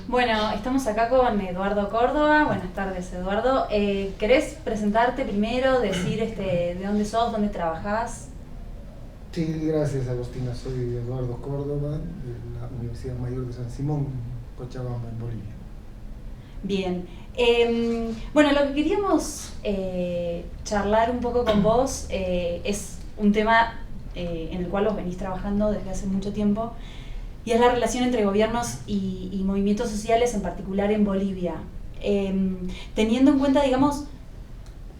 Bueno, estamos acá con Eduardo Córdoba. Buenas tardes, Eduardo. ¿Querés presentarte primero, decir de dónde sos, dónde trabajás? Sí, gracias Agostina. Soy Eduardo Córdoba de la Universidad Mayor de San Simón, Cochabamba, en Bolivia. Bien. Bueno, lo que queríamos charlar un poco con vos es un tema en el cual vos venís trabajando desde hace mucho tiempo, y es la relación entre gobiernos y movimientos sociales, en particular en Bolivia. Teniendo en cuenta, digamos,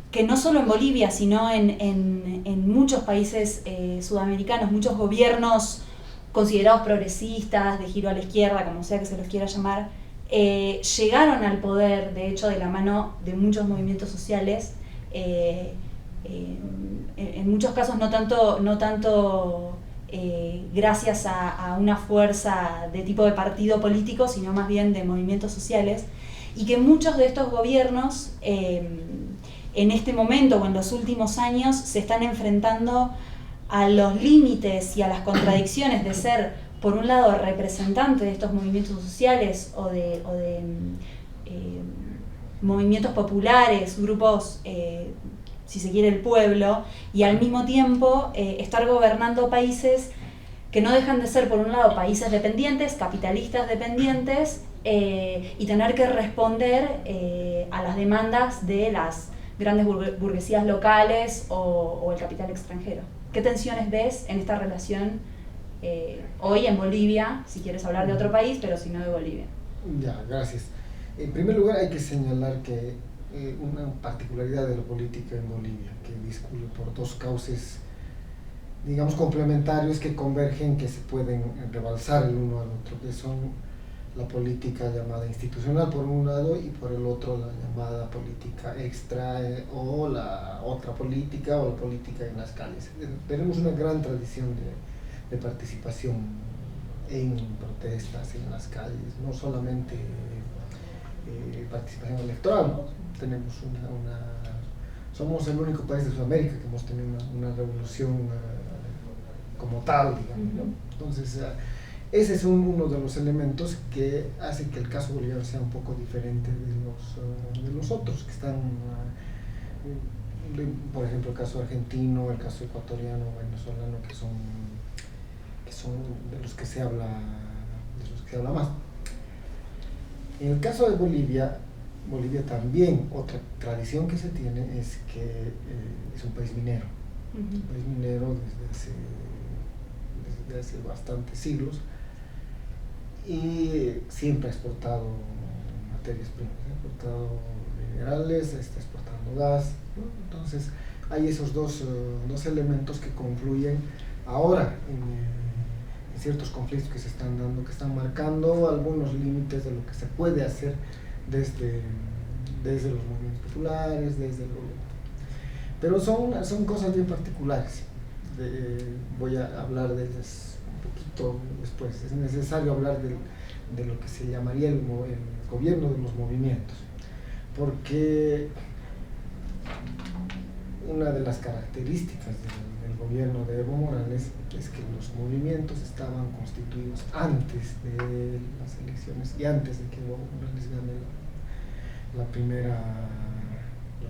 que no solo en Bolivia, sino en muchos países sudamericanos, muchos gobiernos considerados progresistas, de giro a la izquierda, como sea que se los quiera llamar, llegaron al poder, de hecho, de la mano de muchos movimientos sociales, en muchos casos no tanto gracias a una fuerza de tipo de partido político, sino más bien de movimientos sociales, y que muchos de estos gobiernos en este momento o en los últimos años se están enfrentando a los límites y a las contradicciones de ser, por un lado, representante de estos movimientos sociales o de movimientos populares, grupos, si se quiere, el pueblo, y al mismo tiempo estar gobernando países que no dejan de ser, por un lado, países dependientes, capitalistas dependientes, y tener que responder a las demandas de las grandes burguesías locales o el capital extranjero. ¿Qué tensiones ves en esta relación hoy en Bolivia, si quieres hablar de otro país, pero si no de Bolivia? Ya, gracias. En primer lugar hay que señalar que una particularidad de la política en Bolivia, que discurre por dos cauces, digamos, complementarios que convergen, que se pueden rebalsar el uno al otro, que son la política llamada institucional por un lado y por el otro la llamada política extra o la otra política o la política en las calles. Tenemos una gran tradición de participación en protestas en las calles, no solamente participación electoral, ¿no? Tenemos somos el único país de Sudamérica que hemos tenido una revolución como tal, digamos, ¿no? Entonces, ese es uno de los elementos que hace que el caso boliviano sea un poco diferente de los otros que están, por ejemplo, el caso argentino, el caso ecuatoriano, venezolano, que son de los que se habla más. En el caso de Bolivia también, otra tradición que se tiene es que es un país minero. Un país minero desde hace bastantes siglos, y siempre ha exportado materias primas, ha exportado minerales, está exportando gas, ¿no? Entonces hay esos dos elementos que confluyen ahora en ciertos conflictos que se están dando, que están marcando algunos límites de lo que se puede hacer desde los movimientos populares, desde el gobierno. Pero son cosas bien particulares. Voy a hablar de ellas un poquito después. Es necesario hablar de lo que se llamaría el gobierno de los movimientos, porque una de las características del gobierno de Evo Morales es que los movimientos estaban constituidos antes de las elecciones y antes de que Evo Morales gane lo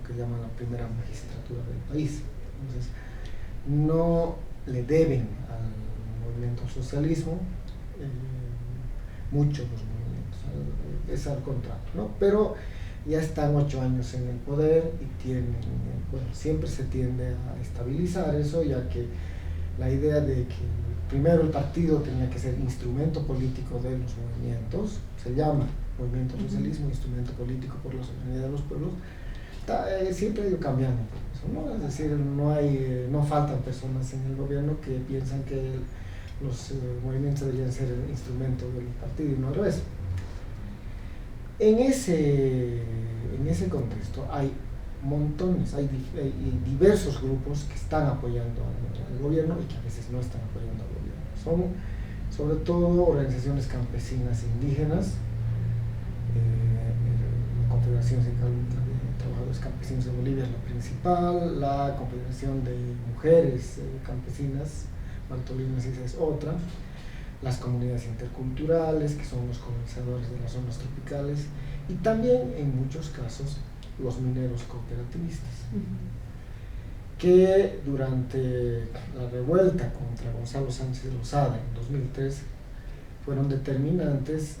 que llaman la primera magistratura del país. Entonces, no le deben al movimiento socialismo mucho los movimientos, es al contrario, ¿no? Pero ya están 8 años en el poder y siempre se tiende a estabilizar eso, ya que la idea de que primero el partido tenía que ser instrumento político de los movimientos, se llama movimiento socialismo, instrumento político por la soberanía de los pueblos, siempre ha ido cambiando eso, ¿no? Es decir, no faltan personas en el gobierno que piensan que los movimientos deberían ser el instrumento del partido y no al revés. En ese contexto hay montones, hay diversos grupos que están apoyando al gobierno y que a veces no están apoyando al gobierno. Son sobre todo organizaciones campesinas indígenas, la Confederación Sindical de Trabajadores Campesinos de Bolivia es la principal, la Confederación de Mujeres Campesinas Bartolina es otra, las comunidades interculturales, que son los colonizadores de las zonas tropicales, y también en muchos casos los mineros cooperativistas, que durante la revuelta contra Gonzalo Sánchez de Lozada en 2003 fueron determinantes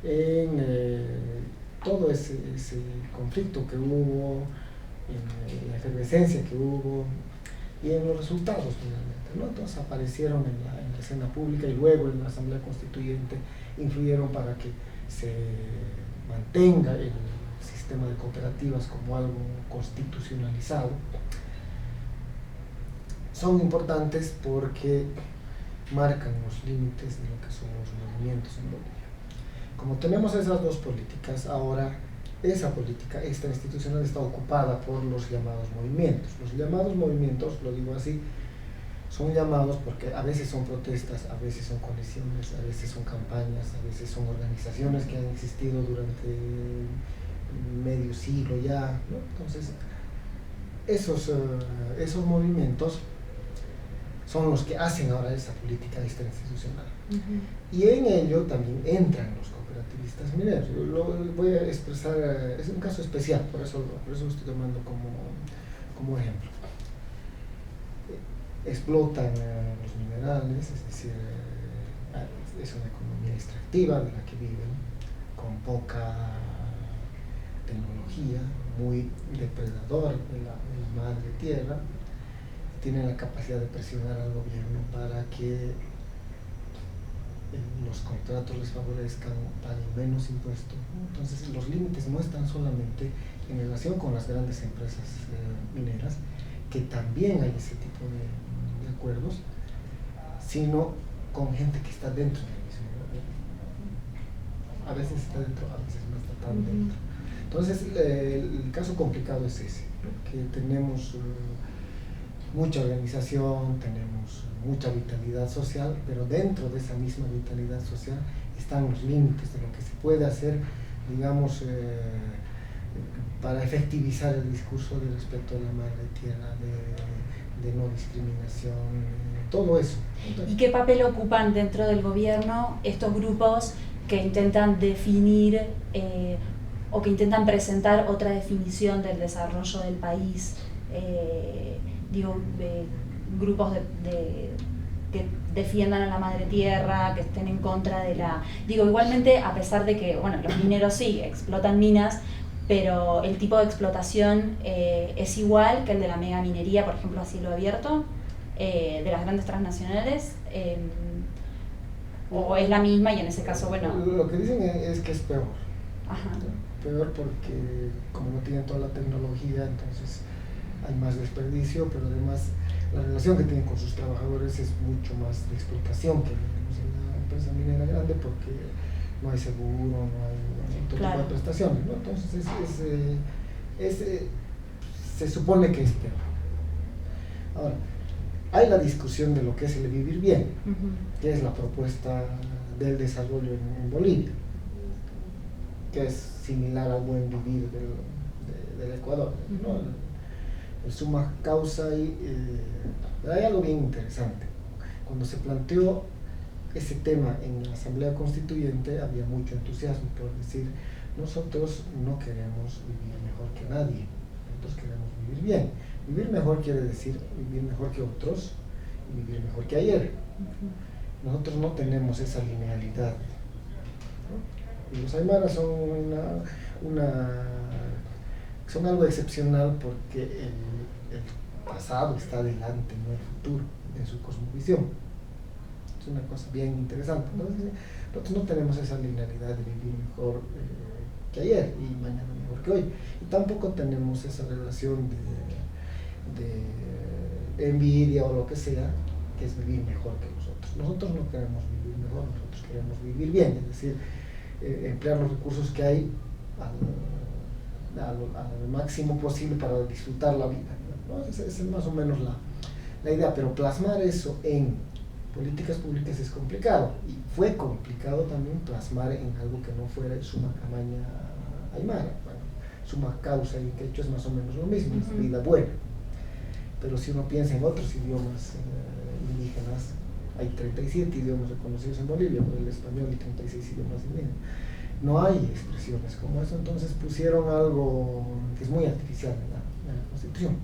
en todo ese conflicto que hubo, en la efervescencia que hubo y en los resultados finalmente, ¿no? Entonces aparecieron en la escena pública y luego en la Asamblea Constituyente influyeron para que se mantenga el sistema de cooperativas como algo constitucionalizado. Son importantes porque marcan los límites de lo que son los movimientos en Bolivia. Como tenemos esas dos políticas, ahora esa política extrainstitucional está ocupada por los llamados movimientos. Los llamados movimientos, lo digo así, son llamados porque a veces son protestas, a veces son coaliciones, a veces son campañas, a veces son organizaciones que han existido durante medio siglo ya, ¿no? Entonces, esos movimientos son los que hacen ahora esa política extrainstitucional. Y en ello también entran los cooperativistas mineros. Yo lo voy a expresar, es un caso especial, por eso lo estoy tomando como ejemplo. Explotan los minerales, es decir, es una economía extractiva de la que viven, con poca tecnología, muy depredador de la madre tierra. Tienen la capacidad de presionar al gobierno para que los contratos les favorezcan, paguen menos impuestos. Entonces los límites no están solamente en relación con las grandes empresas mineras, que también hay ese tipo de acuerdos, sino con gente que está dentro del mismo gobierno. A veces está dentro, a veces no está tan dentro. Entonces el caso complicado es ese, ¿no? Que tenemos mucha organización, tenemos mucha vitalidad social, pero dentro de esa misma vitalidad social están los límites de lo que se puede hacer, digamos, para efectivizar el discurso de respeto a la madre tierra, de no discriminación, todo eso. ¿Y qué papel ocupan dentro del gobierno estos grupos que intentan definir o que intentan presentar otra definición del desarrollo del país? Grupos que defiendan a la madre tierra, que estén en contra de la... igualmente, a pesar de que, los mineros sí explotan minas, pero el tipo de explotación es igual que el de la megaminería, por ejemplo, a cielo abierto, de las grandes transnacionales, o es la misma y en ese caso, Lo que dicen es que es peor. Ajá. Peor porque como no tienen toda la tecnología, entonces hay más desperdicio, pero además la relación que tienen con sus trabajadores es mucho más de explotación que en la empresa minera grande, porque no hay seguro, no hay todo tipo de prestaciones, ¿no? Entonces se supone que es peor. Ahora, hay la discusión de lo que es el vivir bien, que es la propuesta del desarrollo en Bolivia, que es similar al buen vivir del Ecuador, ¿no? El summa causa y hay algo bien interesante. Cuando se planteó ese tema en la Asamblea Constituyente había mucho entusiasmo por decir, nosotros no queremos vivir mejor que nadie, nosotros queremos vivir bien. Vivir mejor quiere decir vivir mejor que otros y vivir mejor que ayer. Nosotros no tenemos esa linealidad, ¿no? Y los aymaras son son algo excepcional porque el pasado está adelante, no el futuro, en su cosmovisión. Es una cosa bien interesante. Nosotros no tenemos esa linealidad de vivir mejor que ayer y mañana mejor que hoy. Y tampoco tenemos esa relación de envidia o lo que sea, que es vivir mejor que nosotros. Nosotros no queremos vivir mejor, nosotros queremos vivir bien, es decir, emplear los recursos que hay al máximo posible para disfrutar la vida, ¿no? Esa es más o menos la idea, pero plasmar eso en políticas públicas es complicado, y fue complicado también plasmar en algo que no fuera summa camaña aymara. Summa causa y quechua es más o menos lo mismo, es vida buena, pero si uno piensa en otros idiomas indígenas, Hay 37 idiomas reconocidos en Bolivia por el español y 36 idiomas indígenas. No hay expresiones como eso, entonces pusieron algo que es muy artificial en la Constitución.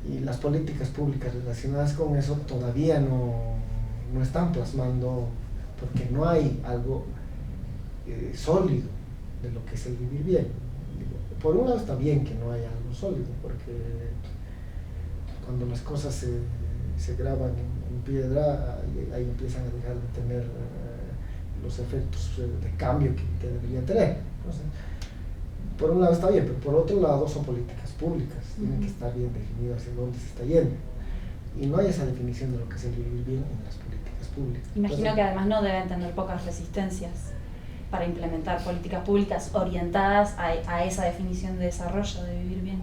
Y las políticas públicas relacionadas con eso todavía no están plasmando, porque no hay algo sólido de lo que es el vivir bien. Por un lado está bien que no haya algo sólido, porque cuando las cosas se graban en piedra, ahí empiezan a dejar de tener los efectos de cambio que deberían tener. Entonces, por un lado está bien, pero por otro lado son políticas públicas, tienen que estar bien definidas hacia dónde se está yendo. Y no hay esa definición de lo que es el vivir bien en las políticas públicas. Imagino Entonces, que además no deben tener pocas resistencias para implementar políticas públicas orientadas a esa definición de desarrollo, de vivir bien.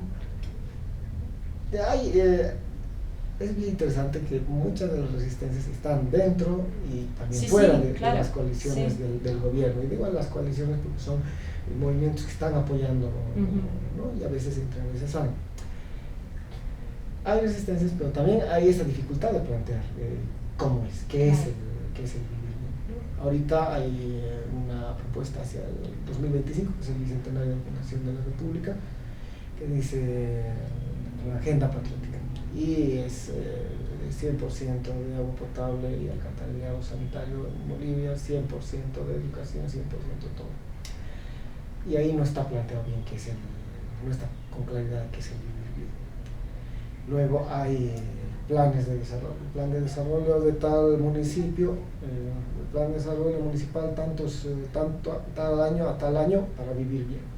Es bien interesante que muchas de las resistencias están dentro y también Sí, fuera sí, de claro. las coaliciones Sí. del gobierno. Y digo las coaliciones porque son movimientos que están apoyando, ¿no? Y a veces entran, a veces salen. Hay resistencias, pero también hay esa dificultad de plantear cómo es, qué es el vivir bien, ¿no? Ahorita hay una propuesta hacia el 2025, que es el bicentenario de la fundación de la República, que dice la agenda patriótica, y es 100% de agua potable y alcantarillado sanitario en Bolivia, 100% de educación, 100% todo. Y ahí no está planteado bien qué es no está con claridad qué es el vivir bien. Luego hay planes de desarrollo, plan de desarrollo de tal municipio, plan de desarrollo municipal tal año a tal año para vivir bien.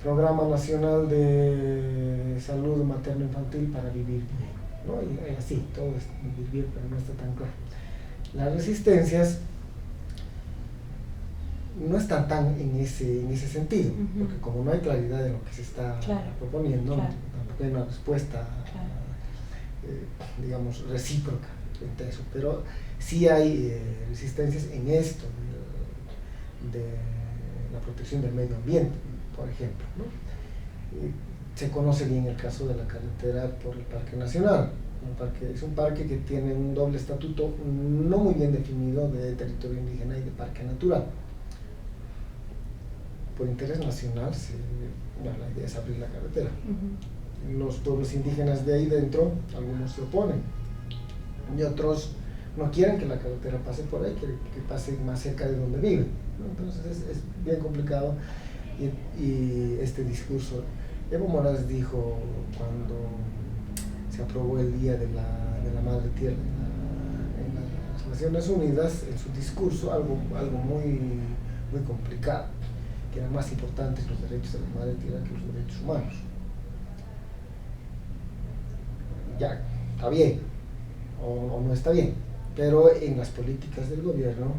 Programa Nacional de Salud Materno-Infantil para vivir bien, ¿no? Y así, todo es vivir bien, pero no está tan claro. Las resistencias no están tan en ese sentido, porque como no hay claridad de lo que se está proponiendo, tampoco hay una respuesta, digamos, recíproca frente a eso, pero sí hay resistencias en esto de la protección del medio ambiente, por ejemplo, ¿no? Se conoce bien el caso de la carretera por el Parque Nacional. Es un parque que tiene un doble estatuto no muy bien definido de territorio indígena y de parque natural. Por interés nacional, la idea es abrir la carretera. Los pueblos indígenas de ahí dentro, algunos se oponen, y otros no quieren que la carretera pase por ahí, quieren que pase más cerca de donde viven, ¿no? Entonces es bien complicado. Y este discurso, Evo Morales dijo cuando se aprobó el Día de la Madre Tierra en las Naciones Unidas, en su discurso, algo muy complicado, que eran más importantes los derechos de la Madre Tierra que los derechos humanos. Ya, está bien, o no está bien, pero en las políticas del gobierno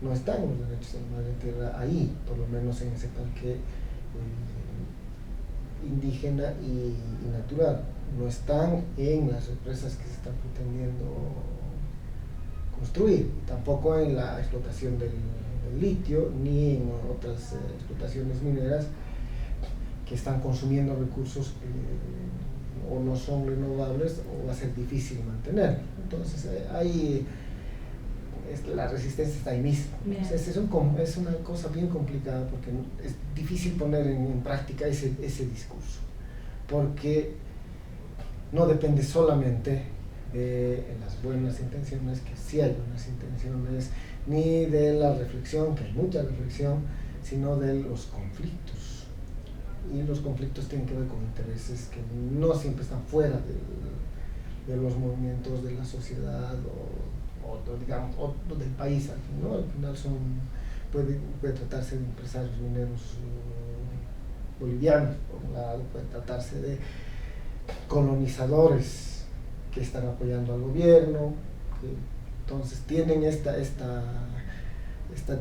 no están los derechos de la Madre Tierra ahí, por lo menos en ese parque indígena y natural. No están en las represas que se están pretendiendo construir, tampoco en la explotación del litio, ni en otras explotaciones mineras que están consumiendo recursos que o no son renovables o va a ser difícil mantener. Entonces la resistencia está ahí mismo. Entonces, es una cosa bien complicada porque es difícil poner en práctica ese discurso, porque no depende solamente de las buenas intenciones, que sí hay buenas intenciones, ni de la reflexión, que hay mucha reflexión, sino de los conflictos. Y los conflictos tienen que ver con intereses que no siempre están fuera de los movimientos de la sociedad o del país, ¿no? Al final puede tratarse de empresarios mineros bolivianos, por un lado, puede tratarse de colonizadores que están apoyando al gobierno, que entonces tienen esta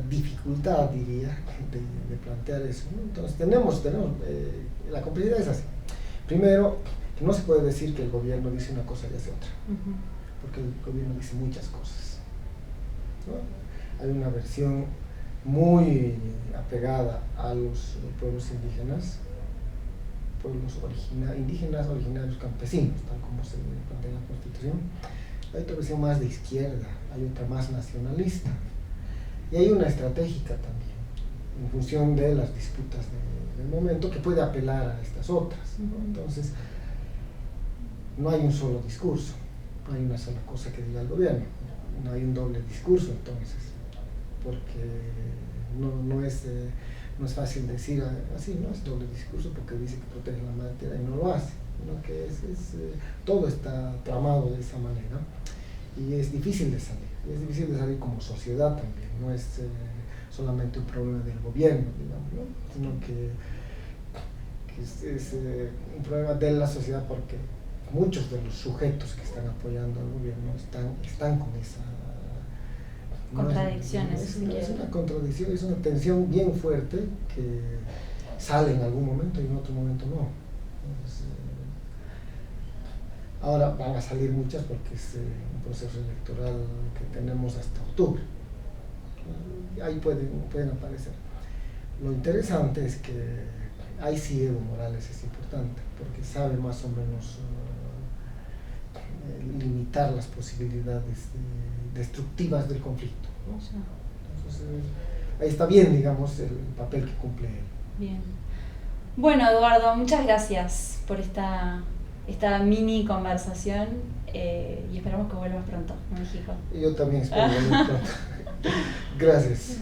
dificultad, diría, de plantear eso, ¿no? Entonces tenemos la complejidad es así. Primero, no se puede decir que el gobierno dice una cosa y hace otra, porque el gobierno dice muchas cosas, ¿no? Hay una versión muy apegada a los pueblos indígenas, indígenas originarios campesinos, tal como se plantea en la Constitución, hay otra versión más de izquierda, hay otra más nacionalista, y hay una estratégica también, en función de las disputas del momento, que puede apelar a estas otras, ¿no? Entonces, no hay un solo discurso, no hay una sola cosa que diga el gobierno, no hay un doble discurso entonces, porque no es fácil decir así, no es doble discurso porque dice que protege la madre tierra y no lo hace, sino que todo está tramado de esa manera y es difícil de salir como sociedad también, no es solamente un problema del gobierno, digamos, ¿no? Sino que es un problema de la sociedad porque muchos de los sujetos que están apoyando al gobierno están con esa contradicciones. Es una contradicción, es una tensión bien fuerte que sale en algún momento y en otro momento no. Entonces, ahora van a salir muchas porque es un proceso electoral que tenemos hasta octubre. Ahí pueden aparecer. Lo interesante es que ahí sí Evo Morales es importante porque sabe más o menos limitar las posibilidades destructivas del conflicto, ¿no? Entonces, ahí está bien, digamos, el papel que cumple él. Bien. Bueno, Eduardo, muchas gracias por esta mini conversación y esperamos que vuelvas pronto a México. Yo también espero volver pronto. Gracias.